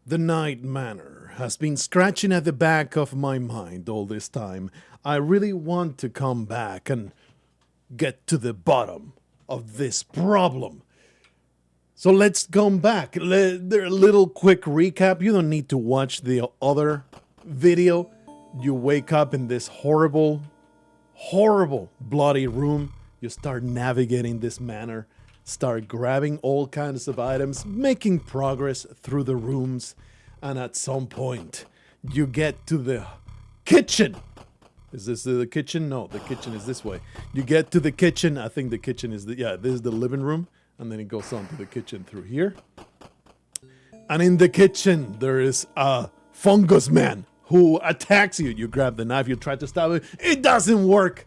The night manor has been scratching at the back of my mind all this time. I really want to come back and get to the bottom of this problem. So let's come back. There a little quick recap. You don't need to watch the other video. You wake up in this horrible, horrible, bloody room. You start navigating this manor, start grabbing all kinds of items, making progress through the rooms, and at some point, you get to the kitchen. Is this the kitchen? No, the kitchen is this way. You get to the kitchen. I think the kitchen is this is the living room, and then it goes on to the kitchen through here. And in the kitchen, there is a fungus man who attacks you. You grab the knife, you try to stab it. It doesn't work.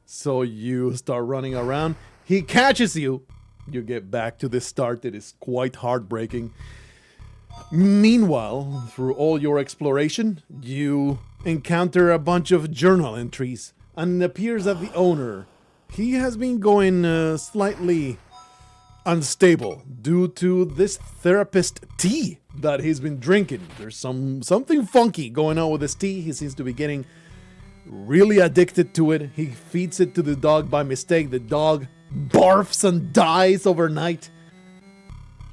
So you start running around. He catches you. You get back to the start. It is quite heartbreaking. Meanwhile, through all your exploration, you encounter a bunch of journal entries. And it appears that the owner, he has been going slightly unstable due to this therapist tea that he's been drinking. There's something funky going on with this tea. He seems to be getting really addicted to it. He feeds it to the dog by mistake. The dog barfs and dies overnight.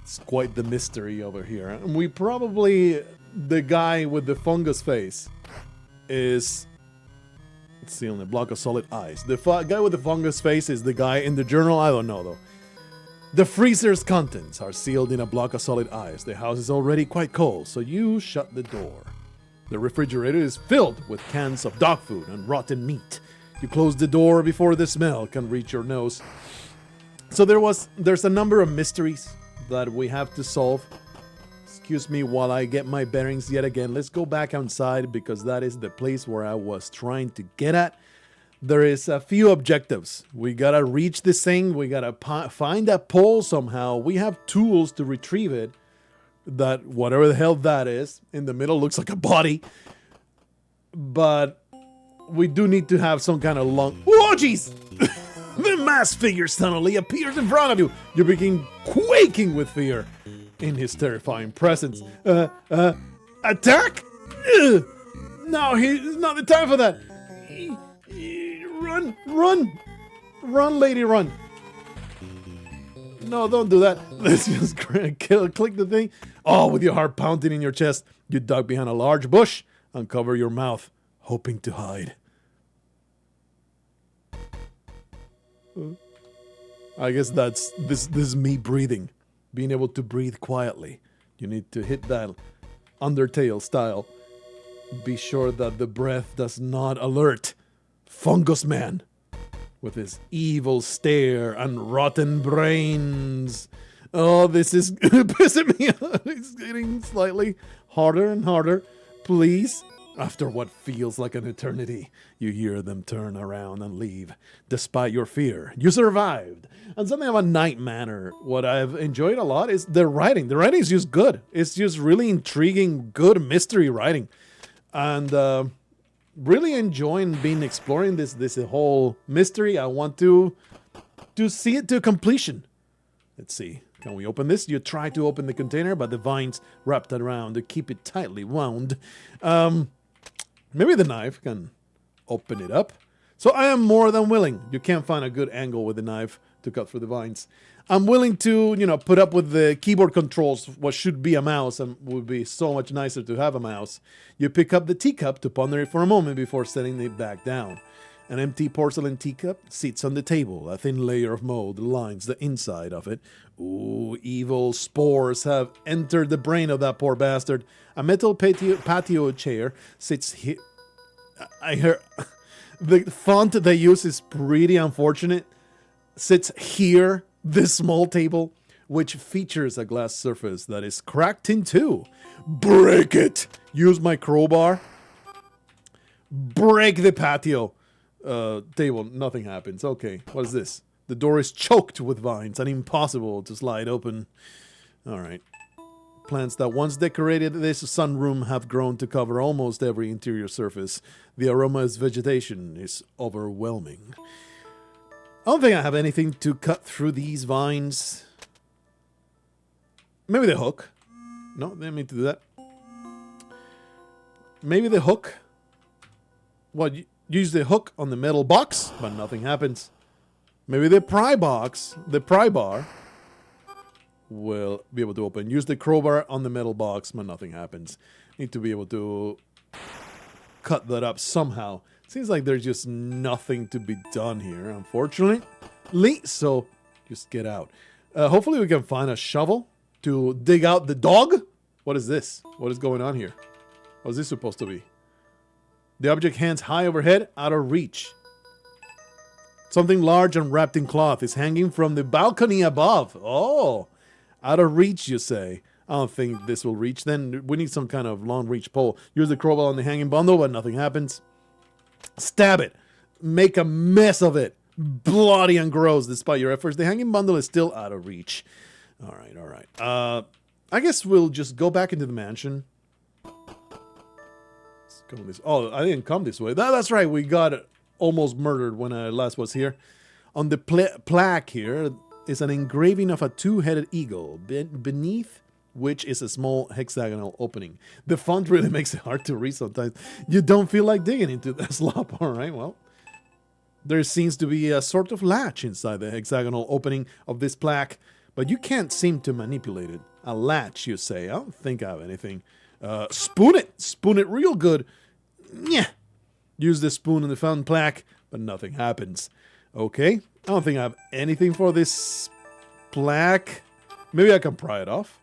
It's quite the mystery over here. And we probably, the guy with the fungus face is, let's see, on the block of solid ice. The guy with the fungus face is the guy in the journal. I don't know though. The freezer's contents are sealed in a block of solid ice. The house is already quite cold, so you shut the door. The refrigerator is filled with cans of dog food and rotten meat. You close the door before the smell can reach your nose. So there's a number of mysteries that we have to solve. Excuse me while I get my bearings yet again. Let's go back outside because that is the place where I was trying to get at. There is a few objectives. We gotta reach this thing. We gotta find that pole somehow. We have tools to retrieve it. That whatever the hell that is in the middle looks like a body, but we do need to have some kind of long. Oh jeez! The masked figure suddenly appears in front of you. You begin quaking with fear in his terrifying presence. Attack? No, it's not the time for that. Run, lady, run. No, don't do that. Let's just click the thing. Oh, with your heart pounding in your chest, you duck behind a large bush and cover your mouth, hoping to hide. I guess this is me breathing. Being able to breathe quietly. You need to hit that Undertale style. Be sure that the breath does not alert Fungus Man with his evil stare and rotten brains. Oh, this is pissing me off. It's getting slightly harder and harder. Please. After what feels like an eternity, you hear them turn around and leave. Despite your fear, you survived. And something about Night Manor, what I've enjoyed a lot is the writing. The writing is just good. It's just really intriguing, good mystery writing. And really enjoying exploring this whole mystery. I want to see it to completion. Let's see. Can we open this? You try to open the container, but the vines wrapped around to keep it tightly wound. Maybe the knife can open it up. So I am more than willing. You can't find a good angle with the knife to cut through the vines. I'm willing to, put up with the keyboard controls, what should be a mouse, and would be so much nicer to have a mouse. You pick up the teacup to ponder it for a moment before setting it back down. An empty porcelain teacup sits on the table. A thin layer of mold lines the inside of it. Ooh, evil spores have entered the brain of that poor bastard. A metal patio chair sits here. I hear the font they use is pretty unfortunate. Sits here, this small table, which features a glass surface that is cracked in two. Break it! Use my crowbar. Break the patio table. Nothing happens. Okay, what is this? The door is choked with vines and impossible to slide open. Alright. Plants that once decorated this sunroom have grown to cover almost every interior surface. The aroma as vegetation is overwhelming. I don't think I have anything to cut through these vines. Maybe the hook. No, didn't mean to do that. Maybe the hook. Well, use the hook on the metal box, but nothing happens. Maybe the pry bar will be able to open. Use the crowbar on the metal box, but nothing happens. Need to be able to cut that up somehow. Seems like there's just nothing to be done here, unfortunately. So, just get out. Hopefully we can find a shovel to dig out the dog. What is this? What is going on here? What is this supposed to be? The object hands high overhead, out of reach. Something large and wrapped in cloth is hanging from the balcony above. Oh, out of reach, you say. I don't think this will reach. Then we need some kind of long reach pole. Use the crowbar on the hanging bundle, but nothing happens. Stab it. Make a mess of it. Bloody and gross despite your efforts. The hanging bundle is still out of reach. All right. I guess we'll just go back into the mansion. Let's go this. Oh, I didn't come this way. That's right. We got almost murdered when I last was here. On the plaque here is an engraving of a two-headed eagle, beneath which is a small hexagonal opening. The font really makes it hard to read sometimes. You don't feel like digging into that slop. All right, well. There seems to be a sort of latch inside the hexagonal opening of this plaque, but you can't seem to manipulate it. A latch, you say. I don't think I have anything. Spoon it. Spoon it real good. Yeah. Use the spoon in the found plaque, but nothing happens. Okay. I don't think I have anything for this plaque. Maybe I can pry it off.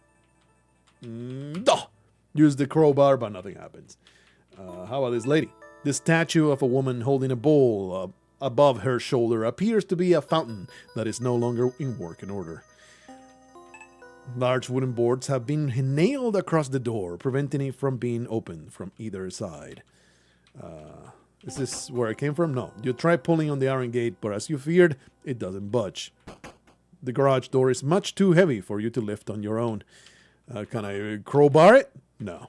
Use the crowbar, but nothing happens. How about this lady? The statue of a woman holding a bowl above her shoulder appears to be a fountain that is no longer in working order. Large wooden boards have been nailed across the door, preventing it from being opened from either side. Is this where it came from? No. You try pulling on the iron gate, but as you feared, it doesn't budge. The garage door is much too heavy for you to lift on your own. Can I crowbar it? No.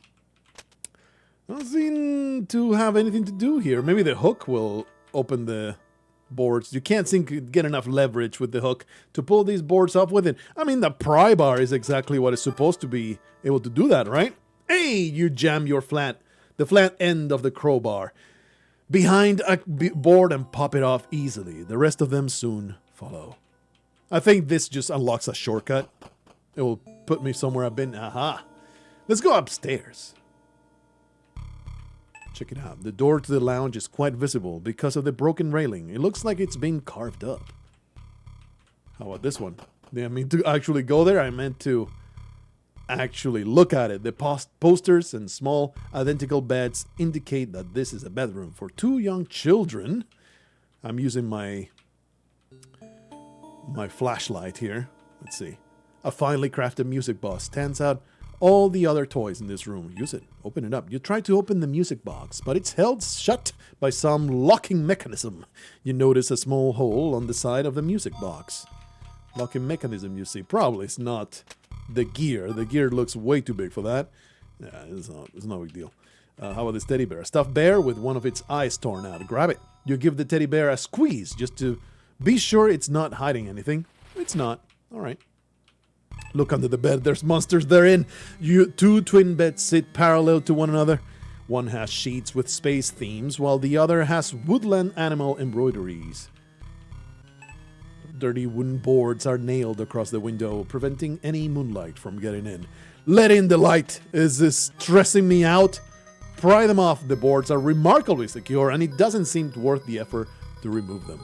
I don't seem to have anything to do here. Maybe the hook will open the boards. You can't seem to get enough leverage with the hook to pull these boards up with it. I mean, the pry bar is exactly what it's supposed to be able to do that, right? Hey, you jam the flat end of the crowbar behind a board and pop it off easily. The rest of them soon follow. I think this just unlocks a shortcut. It will put me somewhere I've been. Aha. Let's go upstairs. Check it out. The door to the lounge is quite visible because of the broken railing. It looks like it's been carved up. How about this one? Didn't mean to actually go there. I meant to actually look at it. The posters and small identical beds indicate that this is a bedroom for two young children. I'm using my flashlight here. Let's see. A finely crafted music box stands out all the other toys in this room. Use it. Open it up. You try to open the music box, but it's held shut by some locking mechanism. You notice a small hole on the side of the music box. Locking mechanism, you see. Probably it's not the gear. The gear looks way too big for that. Yeah, it's no big deal. How about this teddy bear? A stuffed bear with one of its eyes torn out. Grab it. You give the teddy bear a squeeze just to be sure it's not hiding anything. It's not. All right. Look under the bed. There's monsters therein. Two twin beds sit parallel to one another. One has sheets with space themes, while the other has woodland animal embroideries. Dirty wooden boards are nailed across the window, preventing any moonlight from getting in. Let in the light. Is this stressing me out? Pry them off. The boards are remarkably secure, and it doesn't seem worth the effort to remove them.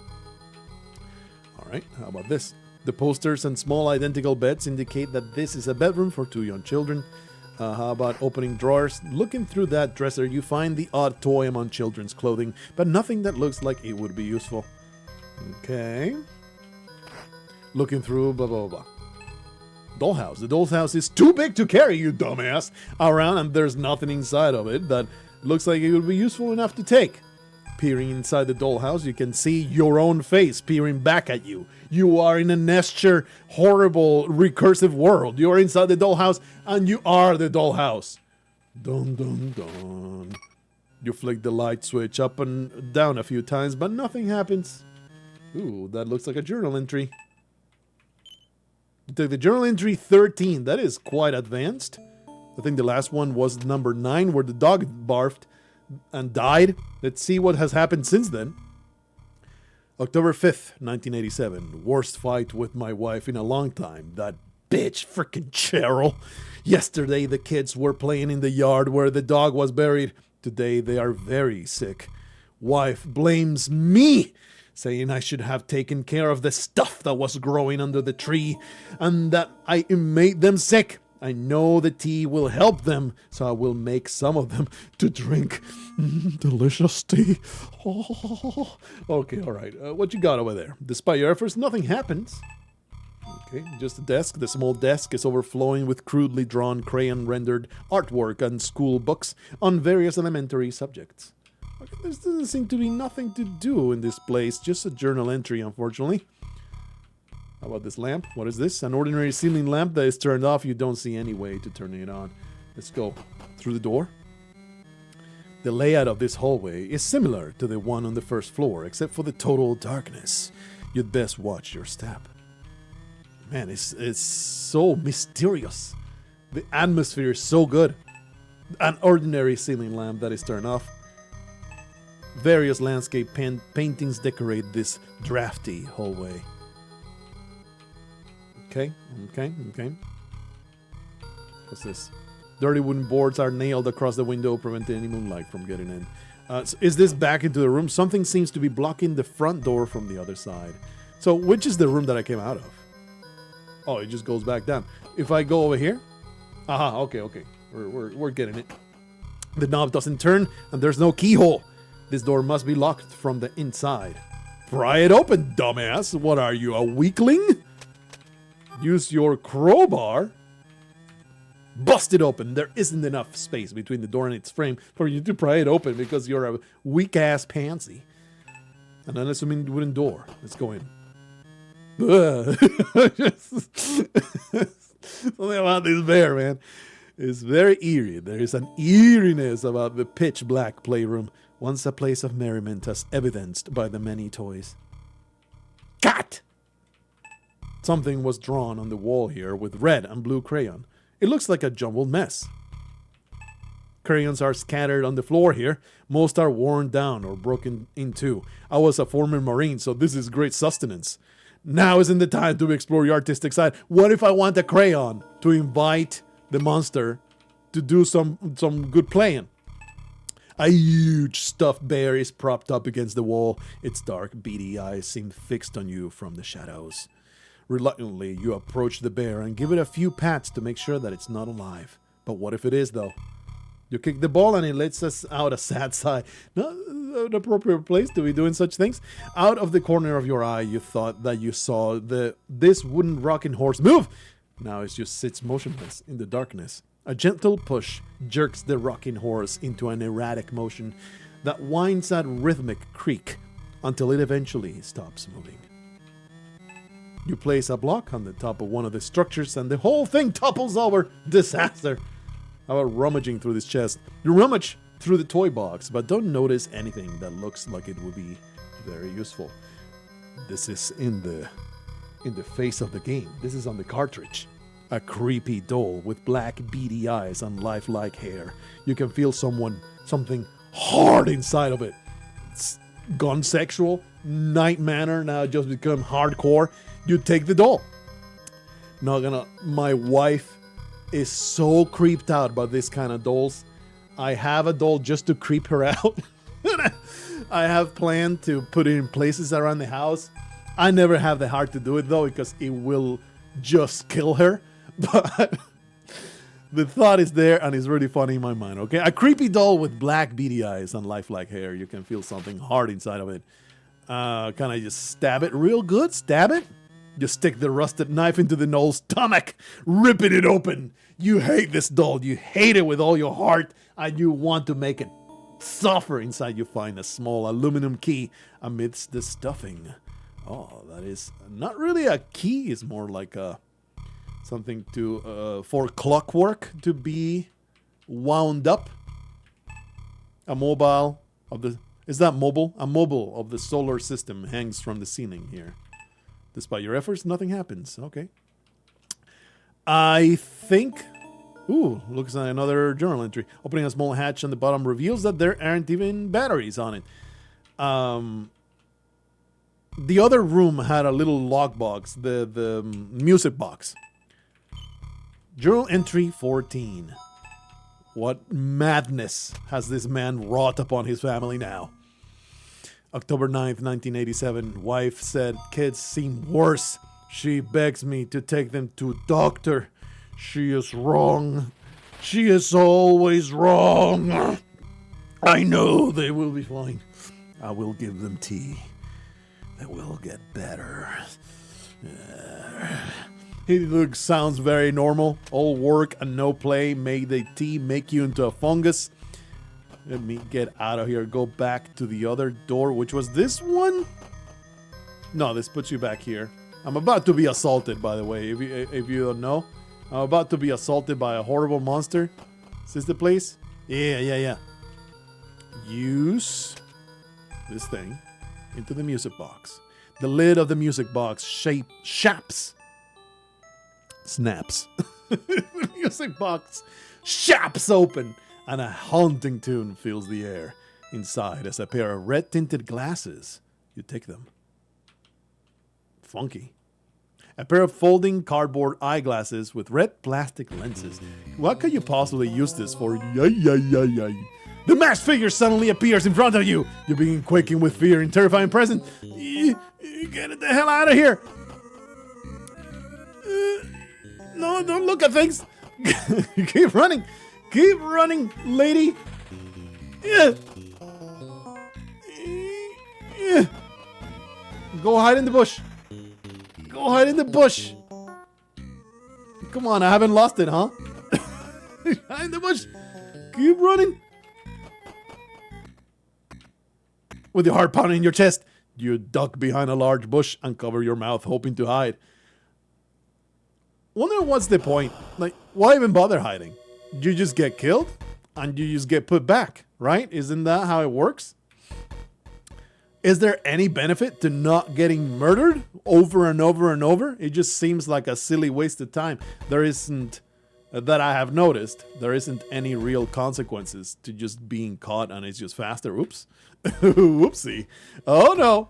All right, how about this? The posters and small identical beds indicate that this is a bedroom for two young children. How about opening drawers? Looking through that dresser, you find the odd toy among children's clothing, but nothing that looks like it would be useful. Okay. Looking through, blah, blah, blah. Dollhouse. The dollhouse is too big to carry, you dumbass, around, and there's nothing inside of it that looks like it would be useful enough to take. Peering inside the dollhouse, you can see your own face peering back at you. You are in a nesture, horrible, recursive world. You are inside the dollhouse, and you are the dollhouse. Dun, dun, dun. You flick the light switch up and down a few times, but nothing happens. Ooh, that looks like a journal entry. You took the journal entry 13. That is quite advanced. I think the last one was number 9, where the dog barfed and died. Let's see what has happened since then. October 5th, 1987. Worst fight with my wife in a long time. That bitch, frickin' Cheryl. Yesterday, the kids were playing in the yard where the dog was buried. Today, they are very sick. Wife blames me, saying I should have taken care of the stuff that was growing under the tree and that I made them sick. I know the tea will help them, so I will make some of them to drink. Delicious tea. Oh. Okay, all right. What you got over there? Despite your efforts, nothing happens. Okay, just a desk. The small desk is overflowing with crudely drawn crayon-rendered artwork and school books on various elementary subjects. Okay, there doesn't seem to be nothing to do in this place, just a journal entry, unfortunately. How about this lamp? What is this? An ordinary ceiling lamp that is turned off. You don't see any way to turn it on. Let's go through the door. The layout of this hallway is similar to the one on the first floor, except for the total darkness. You'd best watch your step. Man, it's so mysterious. The atmosphere is so good. An ordinary ceiling lamp that is turned off. Various landscape paintings decorate this drafty hallway. Okay. What's this? Dirty wooden boards are nailed across the window, preventing any moonlight from getting in. So is this back into the room? Something seems to be blocking the front door from the other side. So which is the room that I came out of? Oh, it just goes back down. If I go over here? Aha, okay. We're getting it. The knob doesn't turn, and there's no keyhole. This door must be locked from the inside. Pry it open, dumbass. What are you, a weakling? Use your crowbar. Bust it open. There isn't enough space between the door and its frame for you to pry it open because you're a weak-ass pansy. And an unassuming wooden door. Let's go in. Something about this bear, man. It's very eerie. There is an eeriness about the pitch-black playroom, once a place of merriment as evidenced by the many toys. Cat! Something was drawn on the wall here with red and blue crayon. It looks like a jumbled mess. Crayons are scattered on the floor here. Most are worn down or broken in two. I was a former Marine, so this is great sustenance. Now isn't the time to explore your artistic side. What if I want a crayon to invite the monster to do some good playing? A huge stuffed bear is propped up against the wall. Its dark, beady eyes seem fixed on you from the shadows. Reluctantly, you approach the bear and give it a few pats to make sure that it's not alive. But what if it is, though? You kick the ball and it lets us out a sad sigh. Not an appropriate place to be doing such things. Out of the corner of your eye, you thought that you saw this wooden rocking horse move. Now it just sits motionless in the darkness. A gentle push jerks the rocking horse into an erratic motion that winds at rhythmic creak until it eventually stops moving. You place a block on the top of one of the structures and the whole thing topples over. Disaster! How about rummaging through this chest? You rummage through the toy box, but don't notice anything that looks like it would be very useful. This is in the face of the game. This is on the cartridge. A creepy doll with black beady eyes and lifelike hair. You can feel something hard inside of it. It's gone sexual. Night Manor now just become hardcore. You take the doll. My wife is so creeped out by this kind of dolls. I have a doll just to creep her out. I have planned to put it in places around the house. I never have the heart to do it though, because it will just kill her. But the thought is there and it's really funny in my mind, okay? A creepy doll with black beady eyes and lifelike hair. You can feel something hard inside of it. Can I just stab it real good? Stab it? You stick the rusted knife into the doll's stomach, ripping it open. You hate this doll. You hate it with all your heart, and you want to make it suffer. Inside you find a small aluminum key amidst the stuffing. Oh, that is not really a key. It's more like something for clockwork to be wound up. A mobile of the... Is that mobile? A mobile of the solar system hangs from the ceiling here. Despite your efforts, nothing happens. Okay. I think Ooh, looks like another journal entry. Opening a small hatch on the bottom reveals that there aren't even batteries on it. The other room had a little lockbox, the music box. Journal entry 14. What madness has this man wrought upon his family now? October 9th, 1987. Wife said kids seem worse. She begs me to take them to doctor. She is wrong. She is always wrong. I know they will be fine. I will give them tea. They will get better. He sounds very normal. All work and no play. May the tea make you into a fungus. Let me get out of here. Go back to the other door, which was this one? No, this puts you back here. I'm about to be assaulted, by the way, if you don't know. I'm about to be assaulted by a horrible monster. Is this the place? Yeah. Use this thing into the music box. The lid of the music box snaps. The music box shaps open, and a haunting tune fills the air. Inside is a pair of red-tinted glasses. You take them. Funky. A pair of folding cardboard eyeglasses with red plastic lenses. What could you possibly use this for? The masked figure suddenly appears in front of you. You begin quaking with fear and terrifying presence. Get the hell out of here. No, don't look at things. Keep running. Keep running, lady. Yeah. Go hide in the bush. Go hide in the bush. Come on, I haven't lost it, huh? Hide in the bush. Keep running. With your heart pounding in your chest, you duck behind a large bush and cover your mouth, hoping to hide. Wonder what's the point? Like, why even bother hiding? You just get killed and you just get put back, right? Isn't that how it works? Is there any benefit to not getting murdered over and over and over? It just seems like a silly waste of time. There isn't, that I have noticed, there isn't any real consequences to just being caught and it's just faster. Oops. Whoopsie. Oh no.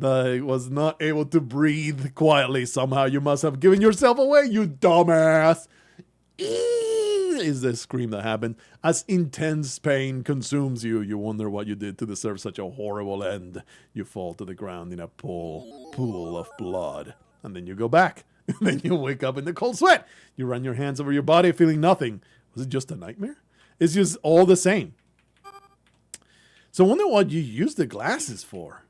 I was not able to breathe quietly. Somehow you must have given yourself away, you dumbass. Is the scream that happened. As intense pain consumes you, you wonder what you did to deserve such a horrible end. You fall to the ground in a pool of blood. And then you go back. Then you wake up in the cold sweat. You run your hands over your body feeling nothing. Was it just a nightmare? It's just all the same. So I wonder what you use the glasses for.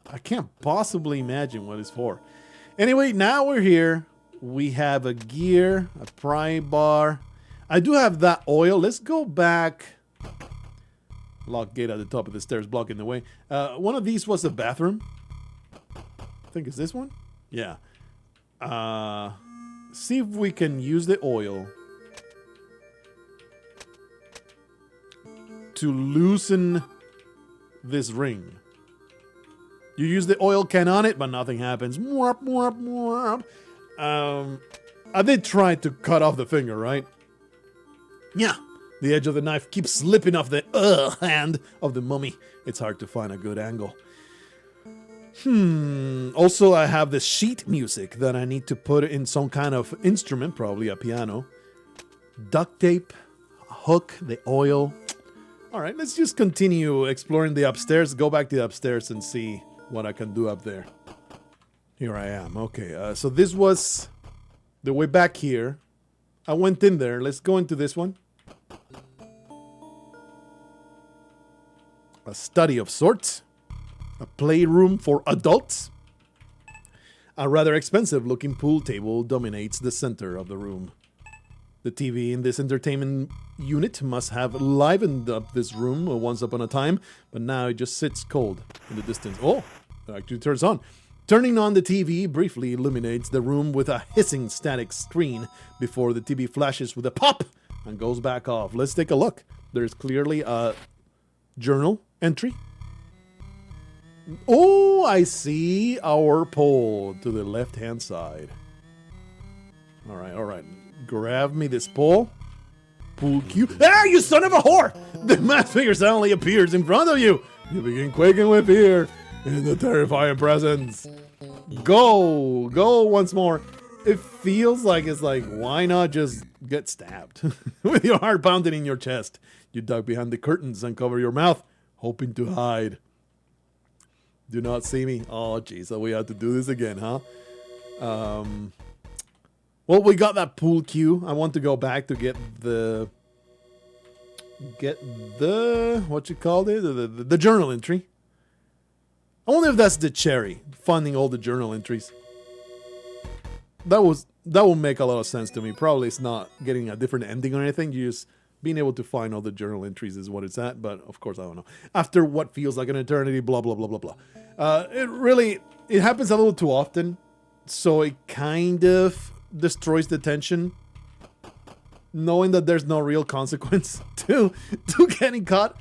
I can't possibly imagine what it's for. Anyway, now we're here. We have a gear, a pry bar. I do have that oil. Let's go back. Lock gate at the top of the stairs blocking the way. One of these was the bathroom. I think it's this one. Yeah. See if we can use the oil to loosen this ring. You use the oil can on it, but nothing happens. I did try to cut off the finger, right? Yeah. The edge of the knife keeps slipping off the hand of the mummy. It's hard to find a good angle. Also, I have the sheet music that I need to put in some kind of instrument, probably a piano. Duct tape, a hook, the oil. All right, let's just continue exploring the upstairs. Go back to the upstairs and see what I can do up there. Here I am. Okay, so this was the way back here. I went in there. Let's go into this one. A study of sorts. A playroom for adults. A rather expensive looking pool table dominates the center of the room. The TV in this entertainment unit must have livened up this room once upon a time, but now it just sits cold in the distance. Oh, it actually turns on. Turning on the TV briefly illuminates the room with a hissing static screen before the TV flashes with a pop and goes back off. Let's take a look. There's clearly a journal entry. Oh, I see our pole to the left-hand side. All right, all right. Grab me this pole. Pool cue. Ah, you son of a whore! The masked figure suddenly appears in front of you. You begin quaking with fear in the terrifying presence. Go! Go once more. It feels like it's like, why not just get stabbed? With your heart pounding in your chest, you duck behind the curtains and cover your mouth, hoping to hide. Do not see me. Oh, jeez, so we have to do this again, huh? Well, we got that pool cue. I want to go back to get the what you called it, the journal entry. I wonder if that's the cherry, finding all the journal entries. That will make a lot of sense to me. Probably it's not getting a different ending or anything. You just being able to find all the journal entries is what it's at. But of course, I don't know. After what feels like an eternity, blah blah blah blah blah. It happens a little too often, so it kind of destroys the tension, knowing that there's no real consequence to getting caught.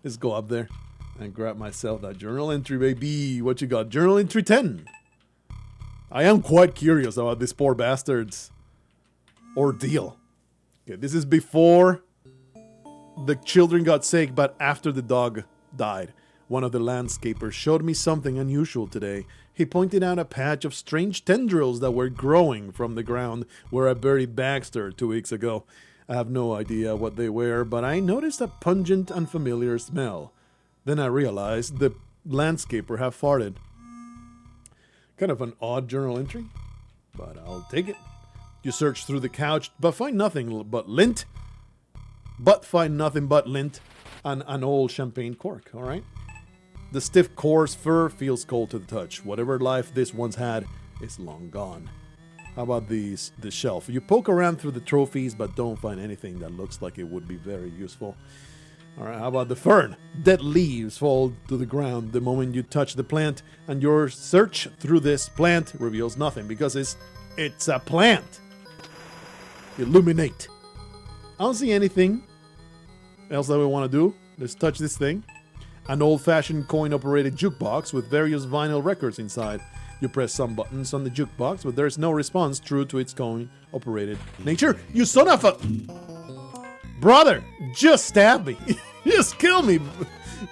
Let's go up there and grab myself that journal entry, baby. What you got? Journal entry 10. I am quite curious about this poor bastard's ordeal. Okay, this is before the children got sick, but after the dog died. One of the landscapers showed me something unusual today. He pointed out a patch of strange tendrils that were growing from the ground where I buried Baxter 2 weeks ago. I have no idea what they were, but I noticed a pungent, unfamiliar smell. Then I realized the landscaper had farted. Kind of an odd journal entry, but I'll take it. You search through the couch, but find nothing but lint. And an old champagne cork, all right? The stiff, coarse fur feels cold to the touch. Whatever life this once had is long gone. How about the shelf? You poke around through the trophies, but don't find anything that looks like it would be very useful. All right, how about the fern? Dead leaves fall to the ground the moment you touch the plant, and your search through this plant reveals nothing because it's a plant. Illuminate. I don't see anything else that we want to do. Let's touch this thing. An old-fashioned coin-operated jukebox with various vinyl records inside. You press some buttons on the jukebox, but there's no response true to its coin-operated nature. You son of a... Brother, just stab me. Just kill me.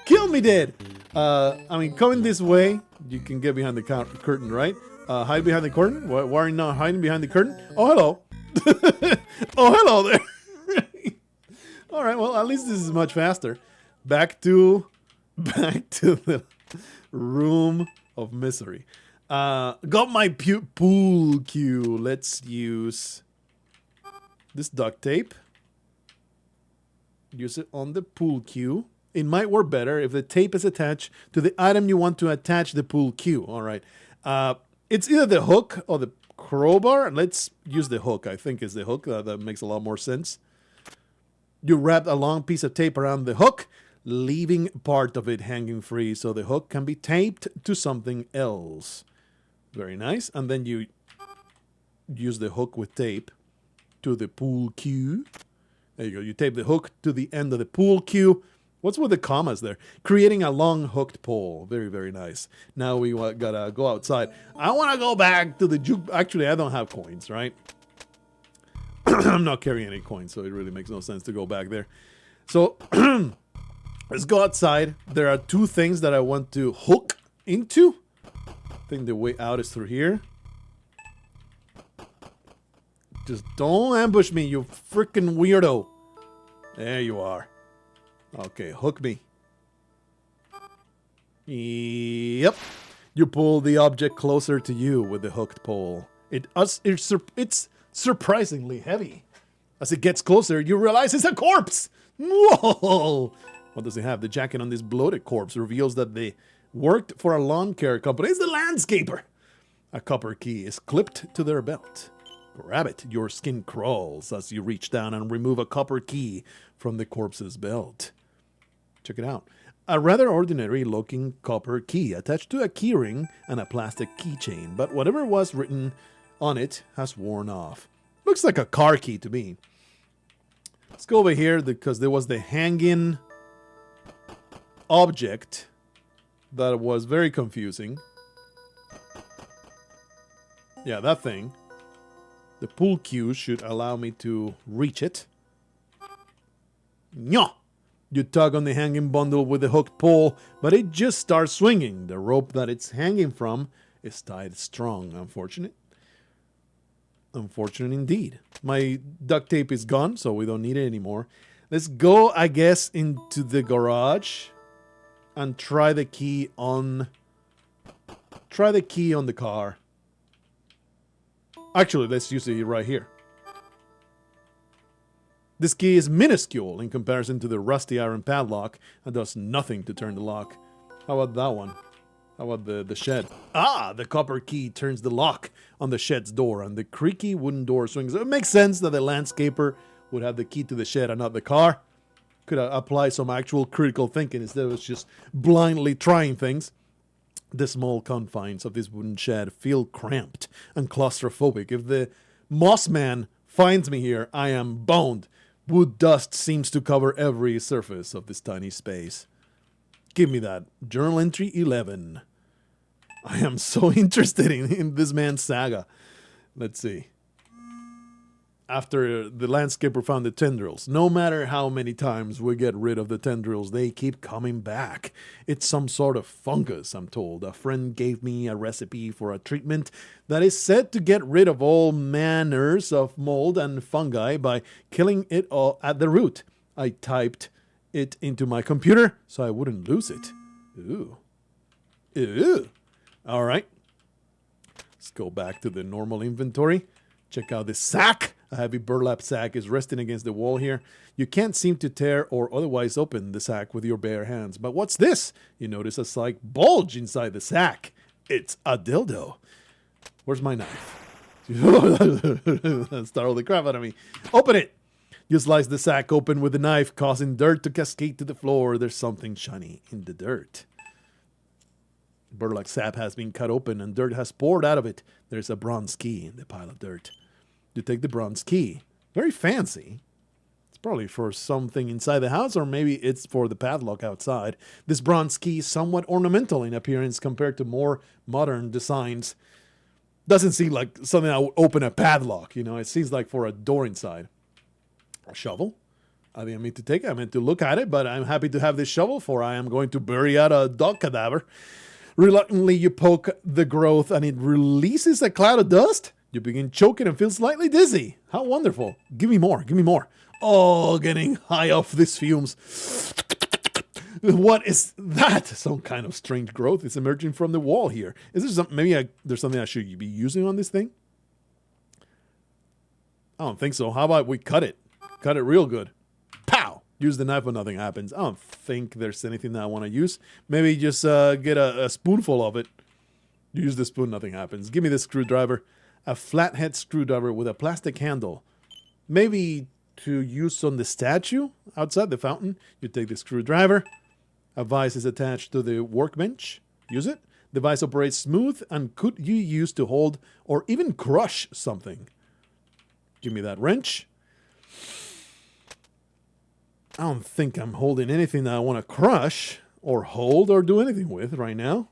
Kill me dead. Coming this way, you can get behind the curtain, right? Hide behind the curtain? Why are you not hiding behind the curtain? Oh, hello. Oh, hello there. All right, well, at least this is much faster. Back to the room of misery. Got my pool cue. Let's use this duct tape. Use it on the pool cue. It might work better if the tape is attached to the item you want to attach the pool cue. All right. It's either the hook or the crowbar. Let's use the hook. I think it's the hook. That makes a lot more sense. You wrap a long piece of tape around the hook, leaving part of it hanging free so the hook can be taped to something else. Very nice. And then you use the hook with tape to the pool cue. There you go. You tape the hook to the end of the pool cue. What's with the commas there? Creating a long hooked pole. Very, very nice. Now we gotta go outside. I want to go back to the juke. Actually, I don't have coins, right? I'm not carrying any coins, so it really makes no sense to go back there. So let's go outside. There are two things that I want to hook into. I think the way out is through here. Just don't ambush me, you freaking weirdo. There you are. Okay, hook me. Yep. You pull the object closer to you with the hooked pole. It's surprisingly heavy. As it gets closer, you realize it's a corpse. Whoa! What does it have? The jacket on this bloated corpse reveals that they worked for a lawn care company. It's the landscaper. A copper key is clipped to their belt. Grab it. Your skin crawls as you reach down and remove a copper key from the corpse's belt. Check it out. A rather ordinary looking copper key attached to a keyring and a plastic keychain, but whatever was written on it has worn off. Looks like a car key to me. Let's go over here because there was the hanging object that was very confusing. Yeah, that thing. The pull cue should allow me to reach it. Nya! You tug on the hanging bundle with the hooked pole, but it just starts swinging. The rope that it's hanging from is tied strong. Unfortunate. Unfortunate indeed. My duct tape is gone, so we don't need it anymore. Let's go, I guess, into the garage and try the key on... Try the key on the car. Actually, let's use it right here. This key is minuscule in comparison to the rusty iron padlock and does nothing to turn the lock. How about that one? How about the shed? Ah, the copper key turns the lock on the shed's door and the creaky wooden door swings. It makes sense that the landscaper would have the key to the shed and not the car. Could apply some actual critical thinking instead of just blindly trying things. The small confines of this wooden shed feel cramped and claustrophobic. If the moss man finds me here, I am boned. Wood dust seems to cover every surface of this tiny space. Give me that. Journal entry 11. I am so interested in this man's saga. Let's see. After the landscaper found the tendrils, no matter how many times we get rid of the tendrils, they keep coming back. It's some sort of fungus, I'm told. A friend gave me a recipe for a treatment that is said to get rid of all manners of mold and fungi by killing it all at the root. I typed it into my computer so I wouldn't lose it. Ooh. Ooh. All right. Let's go back to the normal inventory. Check out this sack. A heavy burlap sack is resting against the wall here. You can't seem to tear or otherwise open the sack with your bare hands. But what's this? You notice a slight bulge inside the sack. It's a dildo. Where's my knife? Startled the crap out of me. Open it. You slice the sack open with the knife, causing dirt to cascade to the floor. There's something shiny in the dirt. Burlap sack has been cut open and dirt has poured out of it. There's a bronze key in the pile of dirt. You take the bronze key. Very fancy. It's probably for something inside the house, or maybe it's for the padlock outside. This bronze key is somewhat ornamental in appearance compared to more modern designs. Doesn't seem like something that would open a padlock, you know. It seems like for a door inside. A shovel. I didn't mean to take it. I meant to look at it, but I'm happy to have this shovel, for I am going to bury out a dog cadaver. Reluctantly, you poke the growth and it releases a cloud of dust. You begin choking and feel slightly dizzy. How wonderful. Give me more. Give me more. Oh, getting high off these fumes. What is that? Some kind of strange growth is emerging from the wall here. Is there something, maybe there's something I should be using on this thing? I don't think so. How about we cut it? Cut it real good. Pow! Use the knife when nothing happens. I don't think there's anything that I want to use. Maybe just get a spoonful of it. Use the spoon, nothing happens. Give me the screwdriver. A flathead screwdriver with a plastic handle. Maybe to use on the statue outside the fountain. You take the screwdriver. A vise is attached to the workbench. Use it. The vise operates smooth and could you use to hold or even crush something. Give me that wrench. I don't think I'm holding anything that I want to crush or hold or do anything with right now.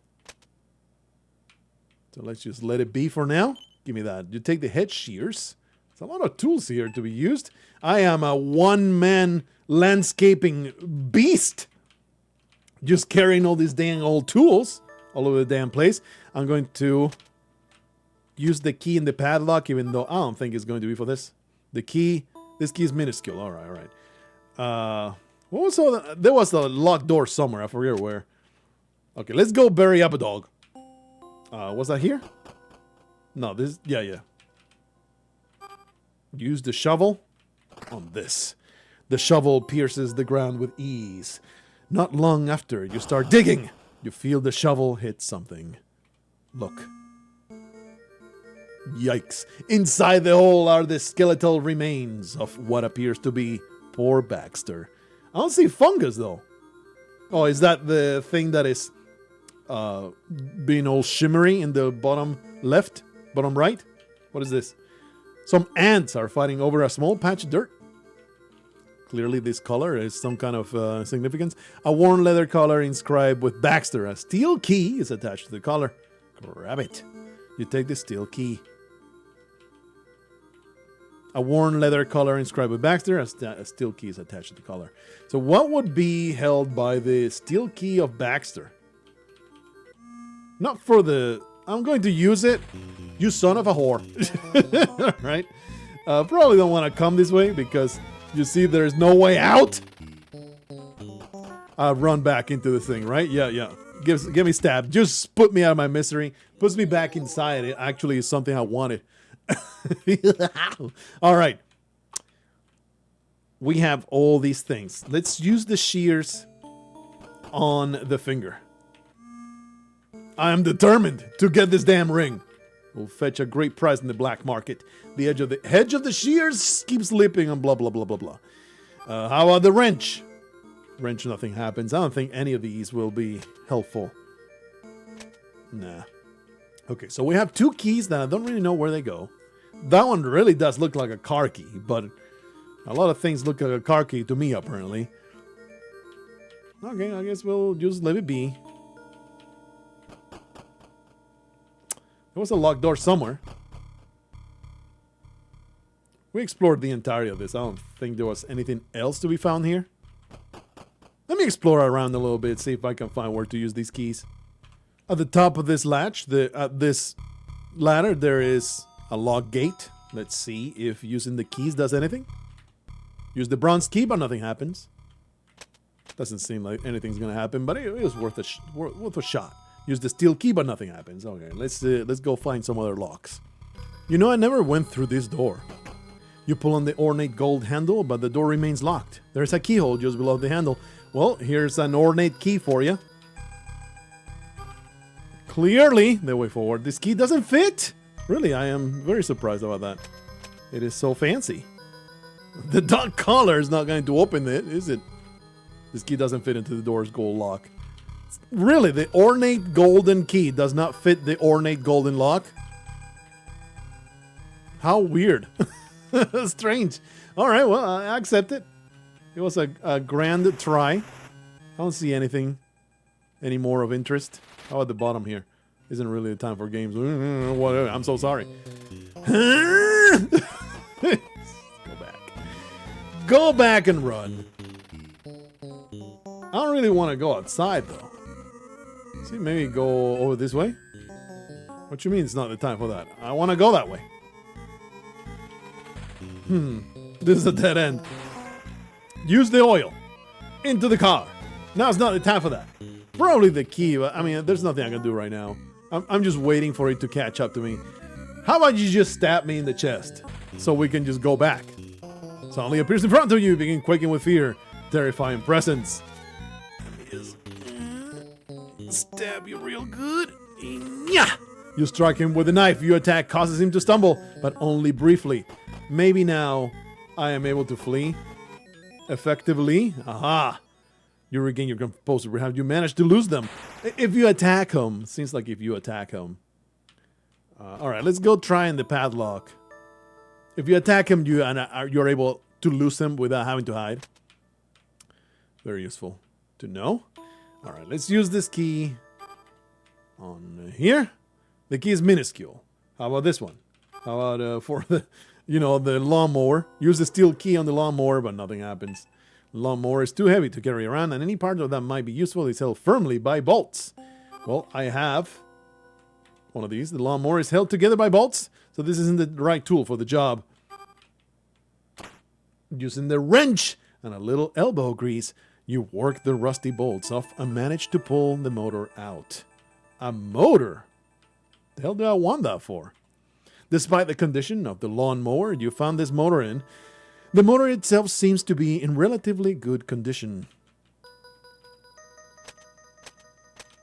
So let's just let it be for now. Give me that. You take the head shears. There's a lot of tools here to be used. I am a one-man landscaping beast. Just carrying all these dang old tools all over the damn place. I'm going to use the key in the padlock, even though I don't think it's going to be for this. The key, this key is minuscule. All right, all right. What was all that? There was a locked door somewhere. I forget where. Okay, let's go bury up a dog. Was that here? No, this, yeah. Use the shovel on this. The shovel pierces the ground with ease. Not long after you start digging, you feel the shovel hit something. Look. Yikes. Inside the hole are the skeletal remains of what appears to be poor Baxter. I don't see fungus, though. Oh, is that the thing that is being all shimmery in the bottom left? Bottom right? What is this? Some ants are fighting over a small patch of dirt. Clearly this color is some kind of significance. A worn leather collar inscribed with Baxter. A steel key is attached to the collar. Grab it. You take the steel key. A worn leather collar inscribed with Baxter. A steel key is attached to the collar. So what would be held by the steel key of Baxter? Not for the... I'm going to use it. You son of a whore. Right? Probably don't want to come this way because you see there's no way out. I'll run back into the thing, right? Yeah. Give me stab. Just put me out of my misery. Puts me back inside. It actually is something I wanted. All right. We have all these things. Let's use the shears on the finger. I am determined to get this damn ring. Will fetch a great price in the black market. The hedge of the shears keeps slipping and blah, blah, blah, blah, blah. How about the wrench? Wrench, nothing happens. I don't think any of these will be helpful. Nah. Okay, so we have 2 keys that I don't really know where they go. That one really does look like a car key, but a lot of things look like a car key to me, apparently. Okay, I guess we'll just let it be. There was a locked door somewhere. We explored the entirety of this. I don't think there was anything else to be found here. Let me explore around a little bit, see if I can find where to use these keys. At the top of this latch, this ladder, there is a lock gate. Let's see if using the keys does anything. Use the bronze key, but nothing happens. Doesn't seem like anything's gonna happen, but it was worth a shot. Use the steel key, but nothing happens. Okay, let's go find some other locks. You know, I never went through this door. You pull on the ornate gold handle, but the door remains locked. There's a keyhole just below the handle. Well, here's an ornate key for you. Clearly, the way forward. This key doesn't fit. Really, I am very surprised about that. It is so fancy. The dog collar is not going to open it, is it? This key doesn't fit into the door's gold lock. Really, the ornate golden key does not fit the ornate golden lock? How weird. Strange. All right, well, I accept it. It was a grand try. I don't see anything any more of interest. How at the bottom here? Isn't really the time for games. Whatever. I'm so sorry. Go back. Go back and run. I don't really want to go outside, though. See, maybe go over this way? What you mean it's not the time for that? I want to go that way. This is a dead end. Use the oil. Into the car. Now it's not the time for that. Probably the key, but I mean, there's nothing I can do right now. I'm just waiting for it to catch up to me. How about you just stab me in the chest so we can just go back? Suddenly appears in front of you, begin quaking with fear. Terrifying presence. Stab you real good. Yeah. You strike him with a knife. Your attack causes him to stumble, but only briefly. Maybe now I am able to flee. Effectively. Aha. You regain your composure. Have you managed to lose them? If you attack him. Seems like if you attack him. Alright, let's go try in the padlock. If you attack him, you're able to lose him without having to hide. Very useful to know. Alright, let's use this key on here. The key is minuscule. How about this one? How about for the, the lawnmower? Use the steel key on the lawnmower, but nothing happens. The lawnmower is too heavy to carry around, and any part of that might be useful is held firmly by bolts. Well, I have one of these. The lawnmower is held together by bolts, so this isn't the right tool for the job. Using the wrench and a little elbow grease, you work the rusty bolts off and manage to pull the motor out. A motor? The hell do I want that for? Despite the condition of the lawnmower you found this motor in, the motor itself seems to be in relatively good condition.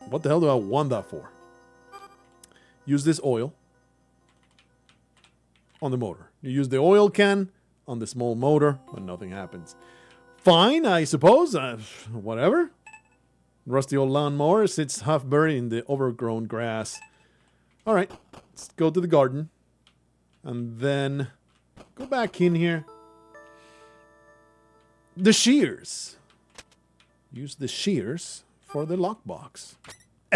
What the hell do I want that for? Use this oil on the motor. You use the oil can on the small motor, but nothing happens. Fine, I suppose. Whatever. Rusty old lawnmower sits half buried in the overgrown grass. All right, let's go to the garden. And then go back in here. The shears. Use the shears for the lockbox.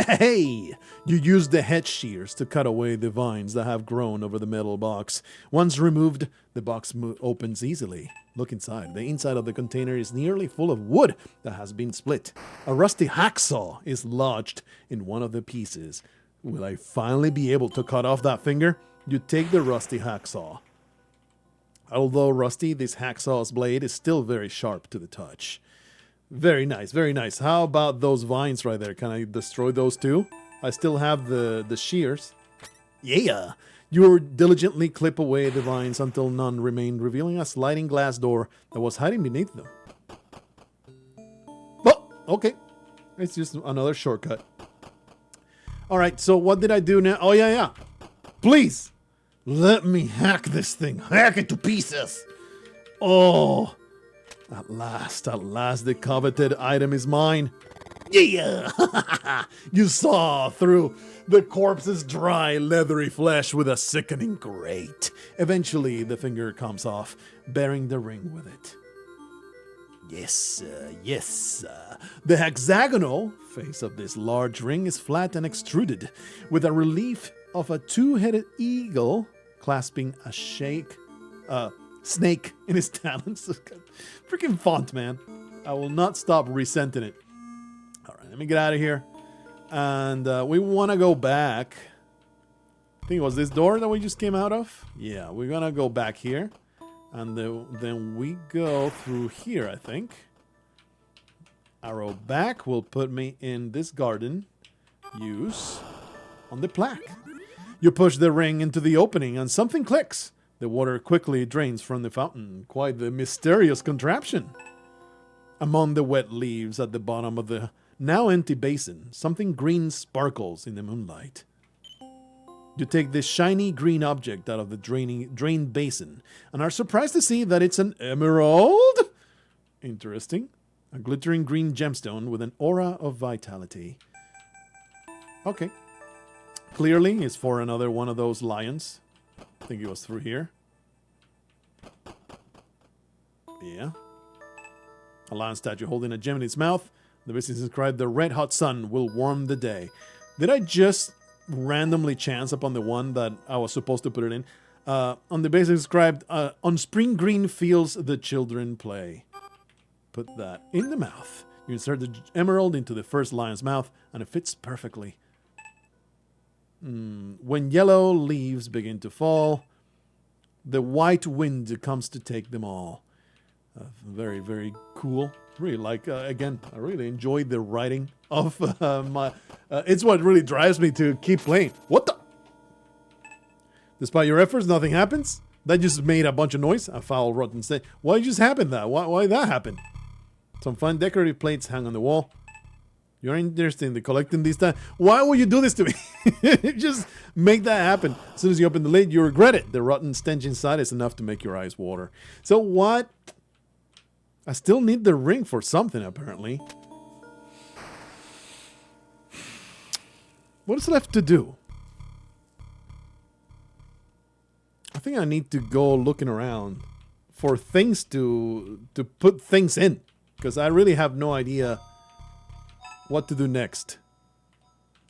Hey! You use the head shears to cut away the vines that have grown over the metal box. Once removed, the box opens easily. Look inside. The inside of the container is nearly full of wood that has been split. A rusty hacksaw is lodged in one of the pieces. Will I finally be able to cut off that finger? You take the rusty hacksaw. Although rusty, this hacksaw's blade is still very sharp to the touch. Very nice, very nice. How about those vines right there? Can I destroy those too? I still have the shears. Yeah! You diligently clip away the vines until none remained, revealing a sliding glass door that was hiding beneath them. Oh, okay. It's just another shortcut. Alright, so what did I do now? Oh, yeah. Please! Let me hack this thing. Hack it to pieces. Oh, at last, the coveted item is mine. Yeah! You saw through the corpse's dry, leathery flesh with a sickening grate. Eventually, the finger comes off, bearing the ring with it. Yes. The hexagonal face of this large ring is flat and extruded, with a relief of a two-headed eagle clasping a snake in his talons. Freaking font, man. I will not stop resenting it. All right, let me get out of here. And we want to go back. I think it was this door that we just came out of. Yeah, we're going to go back here. And then we go through here, I think. Arrow back will put me in this garden. Use on the plaque. You push the ring into the opening and something clicks. The water quickly drains from the fountain. Quite the mysterious contraption. Among the wet leaves at the bottom of the now empty basin, something green sparkles in the moonlight. You take this shiny green object out of the drained basin and are surprised to see that it's an emerald. Interesting. A glittering green gemstone with an aura of vitality. Okay. Clearly, it's for another one of those lions. I think it was through here. Yeah. A lion statue holding a gem in its mouth. The business inscribed, "The red hot sun will warm the day." Did I just randomly chance upon the one that I was supposed to put it in? On the base inscribed, "On spring green fields the children play." Put that in the mouth. You insert the emerald into the first lion's mouth, and it fits perfectly. When yellow leaves begin to fall, the white wind comes to take them all. Very, very cool. Really like, again, I really enjoyed the writing of it's what really drives me to keep playing. What the? Despite your efforts, nothing happens? That just made a bunch of noise. A foul, rotten state. Why just happened that? Why that happened? Some fun decorative plates hang on the wall. You're interested in collecting these time. Why would you do this to me? Just make that happen. As soon as you open the lid, you regret it. The rotten stench inside is enough to make your eyes water. So what? I still need the ring for something, apparently. What is left to do? I think I need to go looking around for things to put things in. Because I really have no idea what to do next.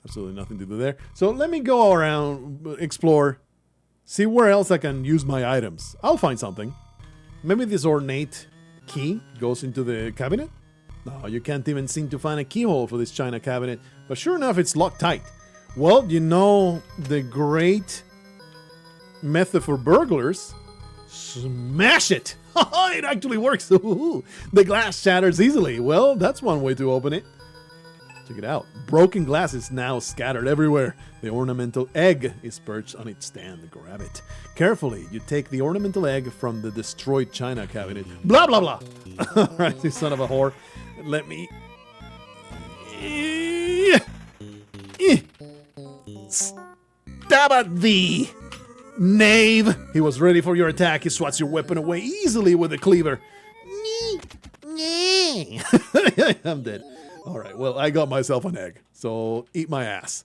Absolutely nothing to do there. So let me go around, explore, see where else I can use my items. I'll find something. Maybe this ornate key goes into the cabinet? No, you can't even seem to find a keyhole for this china cabinet. But sure enough, it's locked tight. Well, you know the great method for burglars? Smash it! It actually works. The glass shatters easily. Well, that's one way to open it. Check it out. Broken glass is now scattered everywhere. The ornamental egg is perched on its stand. Grab it. Carefully, you take the ornamental egg from the destroyed china cabinet. Blah, blah, blah. Alright, you son of a whore. Let me... Stab at thee, knave! He was ready for your attack. He swats your weapon away easily with a cleaver. I'm dead. All right, well, I got myself an egg, so eat my ass.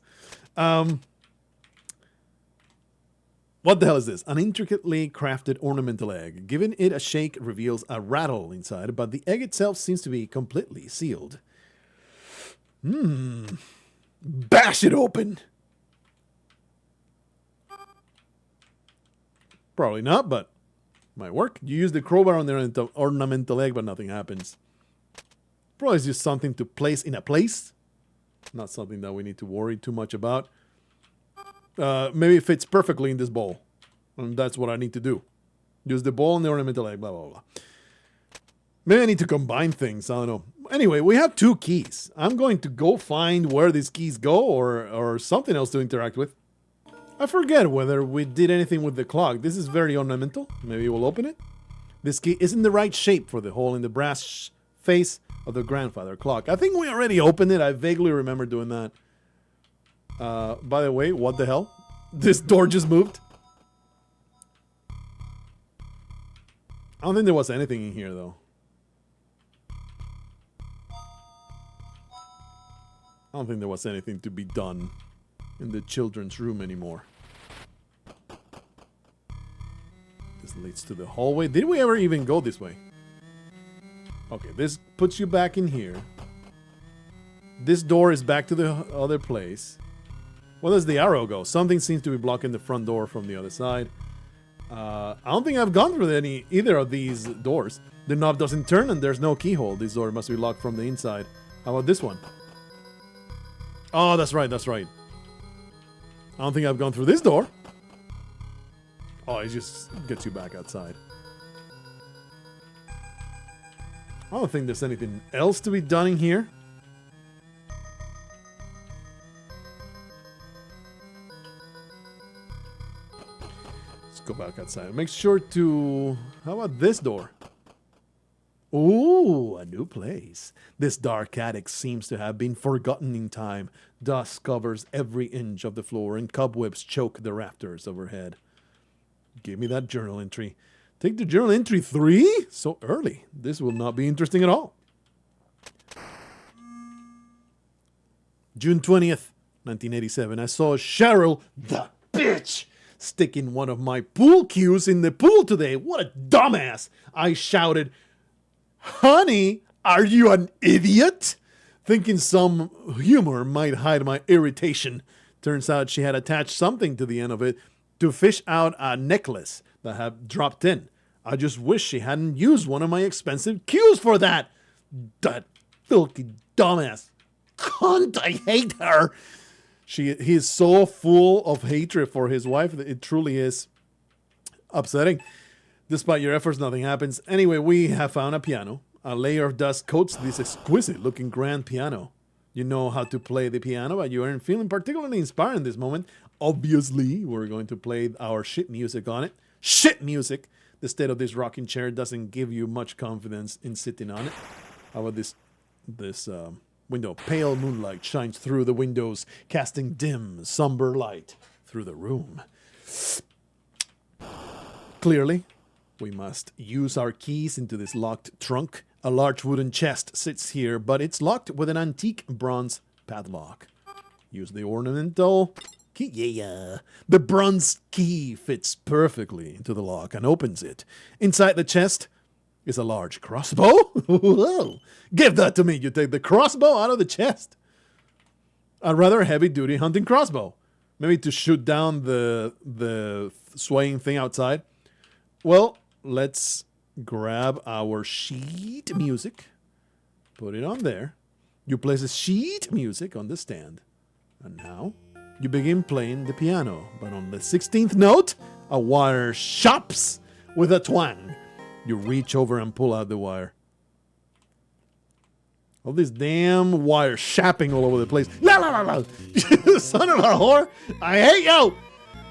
What the hell is this? An intricately crafted ornamental egg. Giving it a shake reveals a rattle inside, but the egg itself seems to be completely sealed. Bash it open. Probably not, but might work. You use the crowbar on the ornamental egg, but nothing happens. Probably it's just something to place in a place. Not something that we need to worry too much about. Maybe it fits perfectly in this bowl. And that's what I need to do. Use the bowl and the ornamental egg, blah, blah, blah. Maybe I need to combine things. I don't know. Anyway, we have 2 keys. I'm going to go find where these keys go or something else to interact with. I forget whether we did anything with the clock. This is very ornamental. Maybe we'll open it. This key isn't the right shape for the hole in the brass face of the grandfather clock. I think we already opened it. I vaguely remember doing that. By the way, what the hell? This door just moved. I don't think there was anything in here, though. I don't think there was anything to be done in the children's room anymore. This leads to the hallway. Did we ever even go this way? Okay, this puts you back in here. This door is back to the other place. Where does the arrow go? Something seems to be blocking the front door from the other side. I don't think I've gone through either of these doors. The knob doesn't turn and there's no keyhole. This door must be locked from the inside. How about this one? Oh, that's right, that's right. I don't think I've gone through this door. Oh, it just gets you back outside. I don't think there's anything else to be done in here. Let's go back outside. Make sure to... How about this door? Ooh, a new place. This dark attic seems to have been forgotten in time. Dust covers every inch of the floor and cobwebs choke the rafters overhead. Give me that journal entry. Take the journal entry 3? So early. This will not be interesting at all. June 20th, 1987. I saw Cheryl, the bitch, sticking one of my pool cues in the pool today. What a dumbass. I shouted, "Honey, are you an idiot?" Thinking some humor might hide my irritation. Turns out she had attached something to the end of it to fish out a necklace that had dropped in. I just wish she hadn't used one of my expensive cues for that. That filthy dumbass. Cunt, I hate her. He is so full of hatred for his wife that it truly is upsetting. Despite your efforts, nothing happens. Anyway, we have found a piano. A layer of dust coats this exquisite-looking grand piano. You know how to play the piano, but you aren't feeling particularly inspired in this moment. Obviously, we're going to play our shit music on it. Shit music! The state of this rocking chair doesn't give you much confidence in sitting on it. How about this window? Pale moonlight shines through the windows, casting dim, somber light through the room. Clearly, we must use our keys into this locked trunk. A large wooden chest sits here, but it's locked with an antique bronze padlock. Use the ornamental key. Yeah. The bronze key fits perfectly into the lock and opens it. Inside the chest is a large crossbow. Whoa. Give that to me. You take the crossbow out of the chest. A rather heavy-duty hunting crossbow. Maybe to shoot down the swaying thing outside. Well, let's grab our sheet music. Put it on there. You place the sheet music on the stand. And now you begin playing the piano. But on the 16th note, a wire chops with a twang. You reach over and pull out the wire. All this damn wire shapping all over the place. La la la la! Son of a whore! I hate you!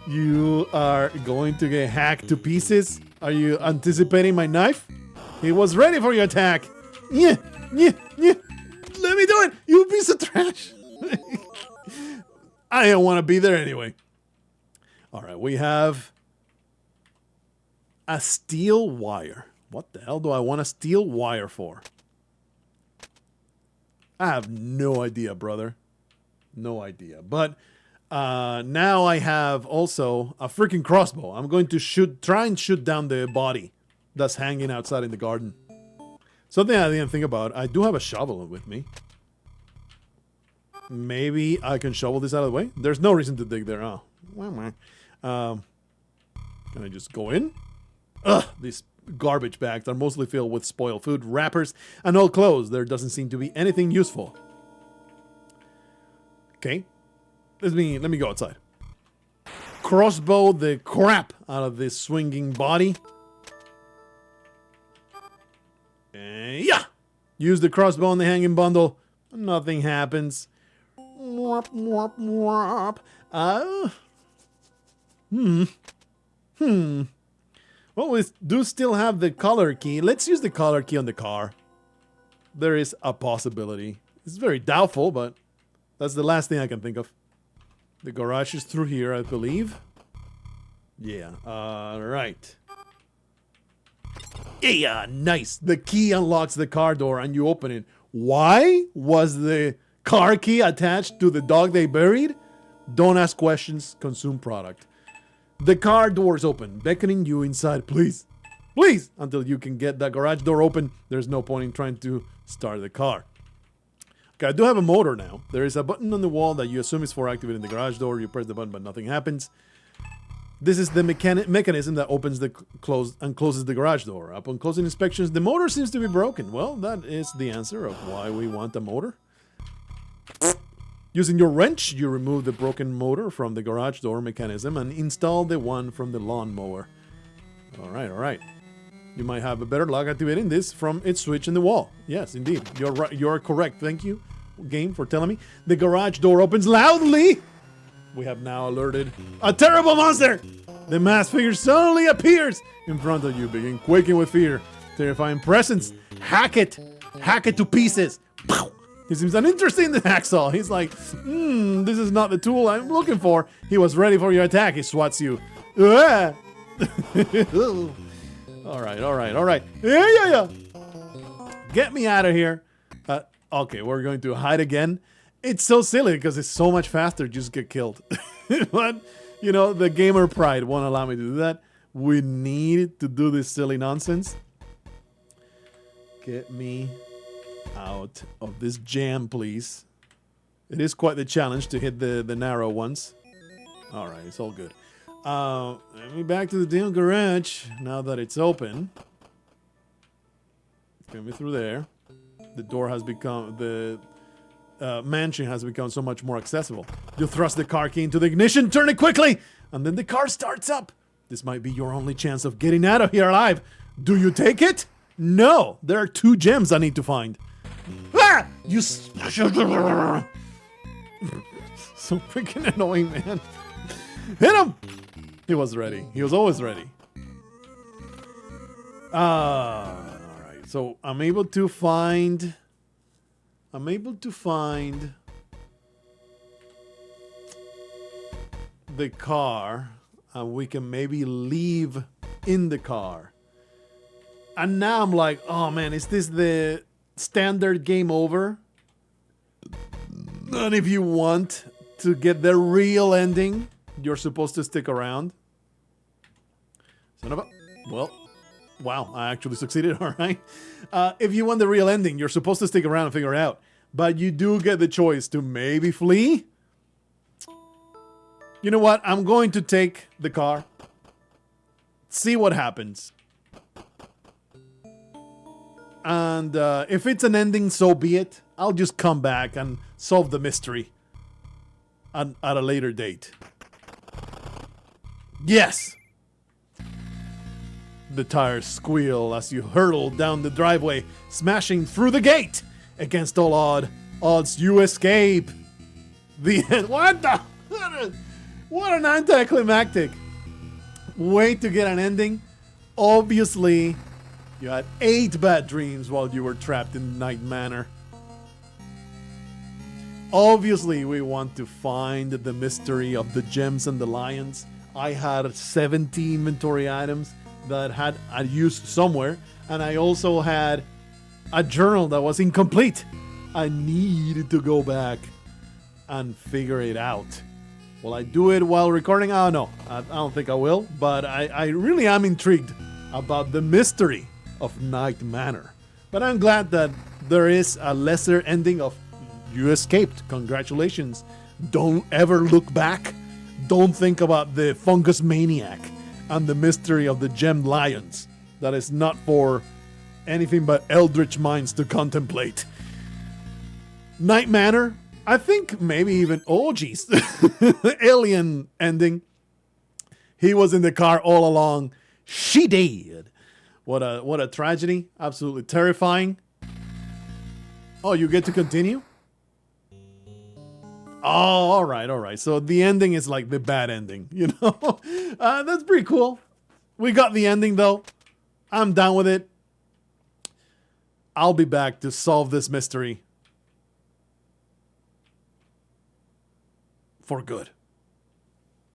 You are going to get hacked to pieces. Are you anticipating my knife? He was ready for your attack. Yeah, yeah, yeah. Let me do it, you piece of trash. I don't want to be there anyway. All right, we have a steel wire. What the hell do I want a steel wire for? I have no idea, brother. No idea. But now I have also a freaking crossbow. I'm going to try and shoot down the body that's hanging outside in the garden. Something I didn't think about. I do have a shovel with me. Maybe I can shovel this out of the way. There's no reason to dig there. Oh. Can I just go in? Ugh, these garbage bags are mostly filled with spoiled food, wrappers, and old clothes. There doesn't seem to be anything useful. Okay. Let me go outside. Crossbow the crap out of this swinging body. Yeah! Use the crossbow on the hanging bundle. Nothing happens. Well, we do still have the color key. Let's use the color key on the car. There is a possibility. It's very doubtful, but that's the last thing I can think of. The garage is through here, I believe. Yeah, right. Yeah, nice. The key unlocks the car door and you open it. Why was the car key attached to the dog they buried? Don't ask questions, consume product. The car doors open, beckoning you inside. Please, please, until you can get that garage door open. There's no point in trying to start the car. Okay, I do have a motor now. There is a button on the wall that you assume is for activating the garage door. You press the button, but nothing happens. This is the mechanism that opens the closes the garage door. Upon closing inspections, the motor seems to be broken. Well, that is the answer of why we want a motor. Using your wrench, you remove the broken motor from the garage door mechanism and install the one from the lawnmower. All right. You might have a better luck activating this from its switch in the wall. Yes, indeed. You're right. You're correct. Thank you, game, for telling me. The garage door opens loudly. We have now alerted a terrible monster. The masked figure suddenly appears in front of you, begin quaking with fear. Terrifying presence. Hack it to pieces. Pow! He seems uninterested in the hacksaw. He's like, this is not the tool I'm looking for. He was ready for your attack. He swats you. Ah! All right. Yeah. Get me out of here. Okay, we're going to hide again. It's so silly because it's so much faster to just get killed. But, you know, the gamer pride won't allow me to do that. We need to do this silly nonsense. Get me out of this jam, please. It is quite the challenge to hit the narrow ones. All right, it's all good. Let me back to the damn garage now that it's open. Get me through there. The door has become the mansion has become so much more accessible. You thrust the car key into the ignition, turn it quickly, and then the car starts up. This might be your only chance of getting out of here alive. Do you take it? No, there are 2 gems I need to find. Ah! You so freaking annoying, man. Hit him! He was ready. He was always ready. Alright, so I'm able to find the car, and we can maybe leave in the car. And now I'm like, oh man, is this the standard game over? And if you want to get the real ending, you're supposed to stick around. Son of a... Well, wow, I actually succeeded, all right. If you want the real ending, you're supposed to stick around and figure it out. But you do get the choice to maybe flee. You know what? I'm going to take the car. See what happens. And if it's an ending, so be it. I'll just come back and solve the mystery at a later date. Yes! The tires squeal as you hurtle down the driveway, smashing through the gate. Against all odds, you escape. The end. What the? What an anticlimactic way to get an ending. Obviously, you had 8 bad dreams while you were trapped in Night Manor. Obviously, we want to find the mystery of the gems and the lions. I had 70 inventory items that had I used somewhere, and I also had a journal that was incomplete. I needed to go back and figure it out. Will I do it while recording? Oh no, I don't think I will, but I really am intrigued about the mystery of Night Manor. But I'm glad that there is a lesser ending of You escaped. Congratulations. Don't ever look back. Don't think about the fungus maniac and the mystery of the gemmed lions. That is not for anything but eldritch minds to contemplate. Night Manor. I think maybe even, oh geez, alien ending. He was in the car all along. She did. What a tragedy. Absolutely terrifying. Oh, you get to continue? Oh, all right. So the ending is like the bad ending, you know? That's pretty cool. We got the ending, though. I'm down with it. I'll be back to solve this mystery for good.